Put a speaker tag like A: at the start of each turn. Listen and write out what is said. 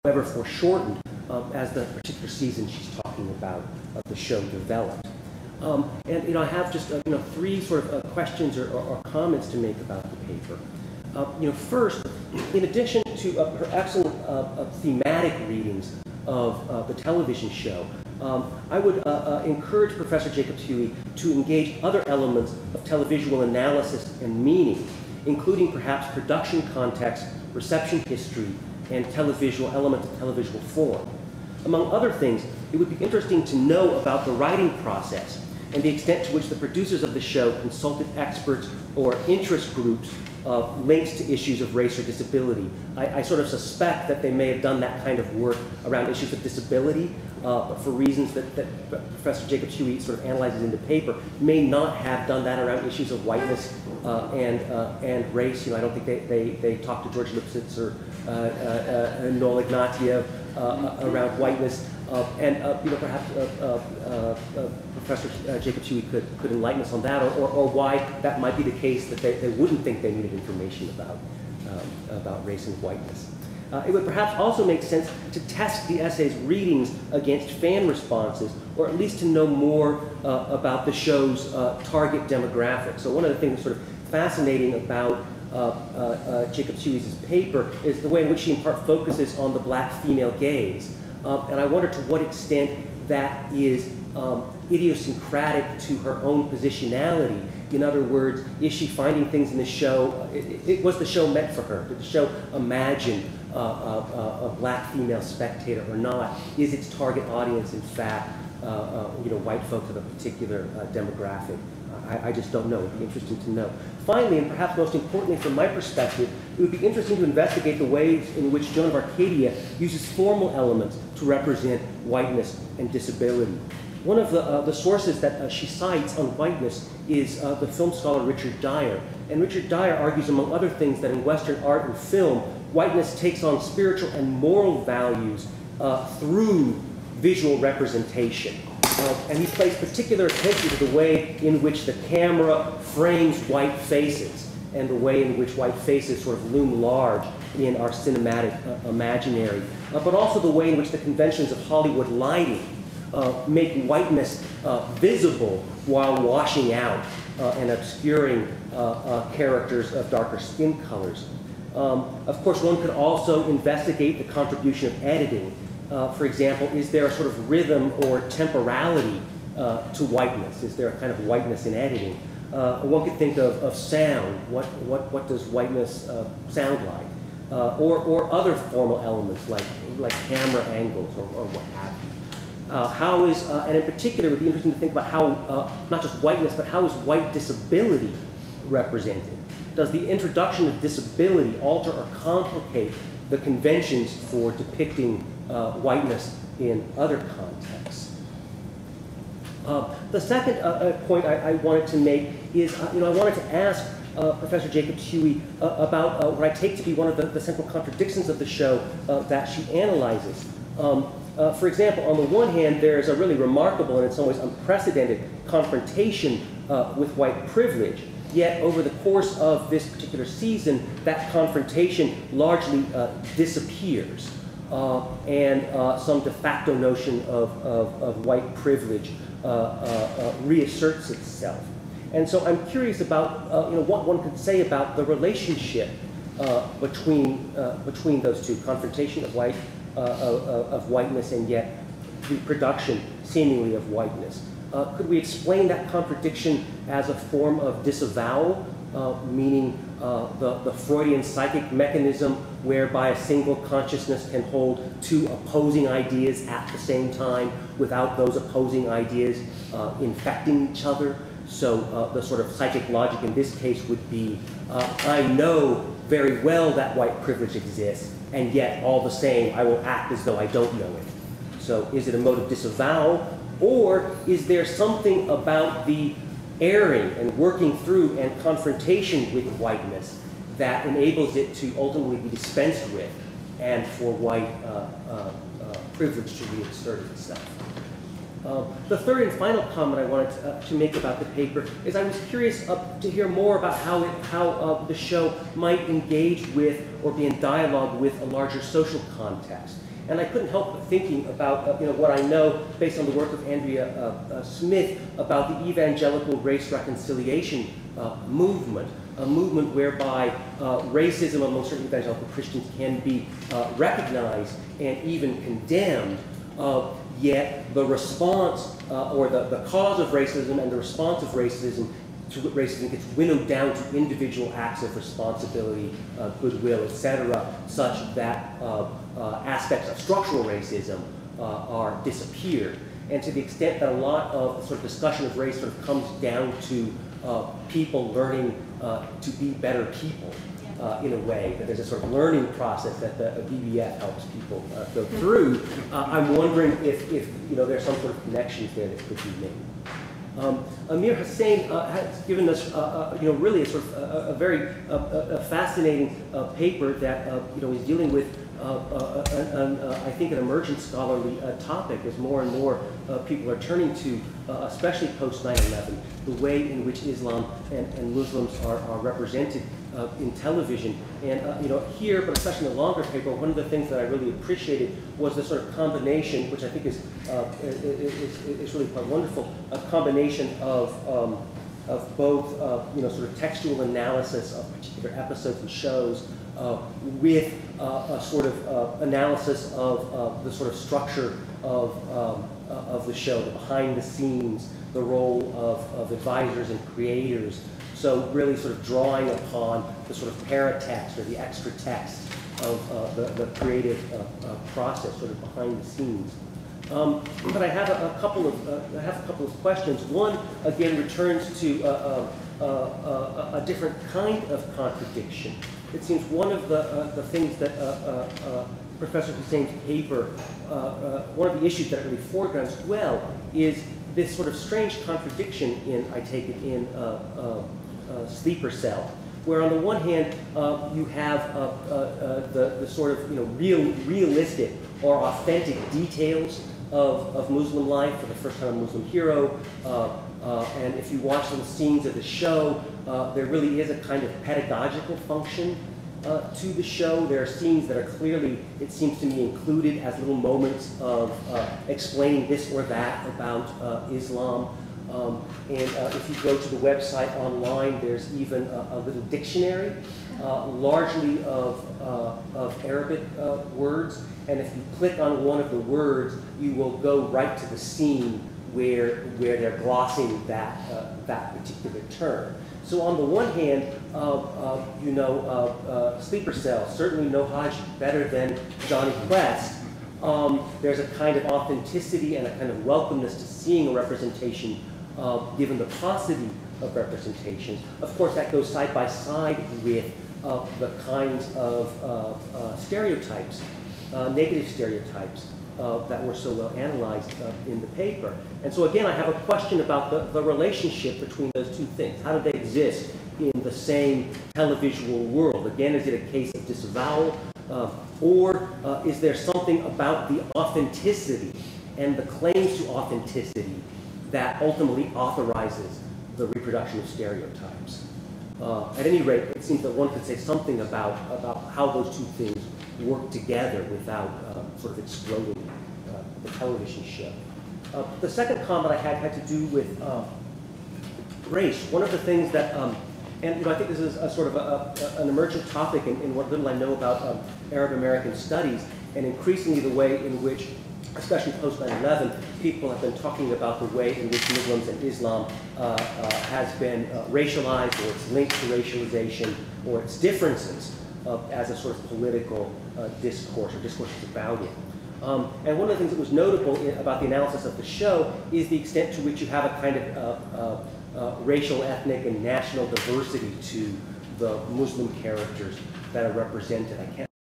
A: however foreshortened as the particular season she's talking about of the show developed. And I have just three sort of questions or comments to make about the paper. First, in addition to her excellent thematic readings of the television show, I would encourage Professor Jacobs-Huey to engage other elements of televisual analysis and meaning, including perhaps production context, reception history, and televisual elements of televisual form. Among other things, it would be interesting to know about the writing process and the extent to which the producers of the show consulted experts or interest groups linked to issues of race or disability. I sort of suspect that they may have done that kind of work around issues of disability, but for reasons that Professor Jacobs-Huey sort of analyzes in the paper, may not have done that around issues of whiteness and race. I don't think they talked to George Lipsitz or Noel Ignatieff around whiteness. Perhaps Professor Jacobs-Huey could enlighten us on that, or why that might be the case that they wouldn't think they needed information about race and whiteness. It would perhaps also make sense to test the essay's readings against fan responses, or at least to know more about the show's target demographic. So one of the things sort of fascinating about Jacobs-Huey's paper is the way in which she in part focuses on the black female gaze. And I wonder to what extent that is idiosyncratic to her own positionality. In other words, is she finding things in the show? Was the show meant for her? Did the show imagine a black female spectator or not? Is its target audience, in fact, white folks of a particular demographic? I just don't know. It would be interesting to know. Finally, and perhaps most importantly from my perspective, it would be interesting to investigate the ways in which Joan of Arcadia uses formal elements to represent whiteness and disability. One of the sources that she cites on whiteness is the film scholar Richard Dyer. And Richard Dyer argues, among other things, that in Western art and film, whiteness takes on spiritual and moral values through visual representation. And he pays particular attention to the way in which the camera frames white faces and the way in which white faces sort of loom large in our cinematic imaginary, but also the way in which the conventions of Hollywood lighting make whiteness visible while washing out and obscuring characters of darker skin colors. Of course, one could also investigate the contribution of editing. For example, is there a sort of rhythm or temporality to whiteness? Is there a kind of whiteness in editing? One could think of sound. What does whiteness sound like? Or other formal elements like camera angles or what have you. And in particular, it would be interesting to think about how, not just whiteness, but how is white disability represented? Does the introduction of disability alter or complicate the conventions for depicting whiteness in other contexts? The second point I wanted to make is, I wanted to ask Professor Jacobs-Huey about what I take to be one of the central contradictions of the show that she analyzes. For example, on the one hand, there's a really remarkable and in some ways unprecedented confrontation with white privilege. Yet, over the course of this particular season, that confrontation largely disappears. And some de facto notion of white privilege reasserts itself. And so I'm curious about what one could say about the relationship between those two, confrontation of whiteness and yet reproduction seemingly of whiteness. Could we explain that contradiction as a form of disavowal, meaning the Freudian psychic mechanism whereby a single consciousness can hold two opposing ideas at the same time without those opposing ideas infecting each other? So the sort of psychic logic in this case would be, I know very well that white privilege exists, and yet all the same I will act as though I don't know it. So is it a mode of disavowal, or is there something about the airing and working through and confrontation with whiteness that enables it to ultimately be dispensed with and for white privilege to reassert itself? The third and final comment I wanted to make about the paper is I was curious to hear more about how the show might engage with or be in dialogue with a larger social context. And I couldn't help but thinking about what I know based on the work of Andrea Smith about the evangelical race reconciliation movement, a movement whereby racism among certain evangelical Christians can be recognized and even condemned, yet the response or the cause of racism and the response of racism gets winnowed down to individual acts of responsibility, goodwill, etc., such that aspects of structural racism are disappeared. And to the extent that a lot of the sort of discussion of race sort of comes down to people learning to be better people in a way, that there's a sort of learning process that the BBF helps people go through, I'm wondering if there's some sort of connections there that could be made. Amir Hussain has given us, really a sort of a very fascinating paper that is dealing with, I think, an emergent scholarly topic as more and more people are turning to, especially post 9/11, the way in which Islam and Muslims are represented in television. And here, but especially in the longer paper, one of the things that I really appreciated was the sort of combination, which I think is really quite wonderful, a combination of both sort of textual analysis of particular episodes and shows with a sort of analysis of the sort of structure of the show, the behind the scenes, the role of advisors and creators. So really sort of drawing upon the sort of paratext or the extra text of the creative process, sort of behind the scenes. But I have a couple of questions. One, again, returns to a different kind of contradiction. It seems one of the things that Professor Hussain's paper, one of the issues that it really foregrounds well, is this sort of strange contradiction in, I take it, in Sleeper Cell, where on the one hand you have the sort of realistic or authentic details of Muslim life for the first time a Muslim hero, and if you watch some scenes of the show, there really is a kind of pedagogical function to the show. There are scenes that are clearly, it seems to me, included as little moments of explaining this or that about Islam. And if you go to the website online, there's even a little dictionary, largely of Arabic words. And if you click on one of the words, you will go right to the scene where they're glossing that particular term. So on the one hand, Sleeper Cell, certainly no Hajj better than Johnny Quest. There's a kind of authenticity and a kind of welcomeness to seeing a representation given the paucity of representations. Of course, that goes side by side with the kinds of stereotypes, negative stereotypes that were so well analyzed in the paper. And so again, I have a question about the relationship between those two things. How do they exist in the same televisual world? Again, is it a case of disavowal? Or is there something about the authenticity and the claims to authenticity that ultimately authorizes the reproduction of stereotypes? At any rate, it seems that one could say something about how those two things work together without sort of exploding the television show. The second comment I had to do with race. One of the things that, and I think this is a sort of an emergent topic in what little I know about Arab American studies, and increasingly the way in which, especially post 9/11, people have been talking about the way in which Muslims and Islam has been racialized, or its linked to racialization, or its differences as a sort of political discourse or discourses about it. And one of the things that was notable about the analysis of the show is the extent to which you have a kind of racial, ethnic, and national diversity to the Muslim characters that are represented. I can't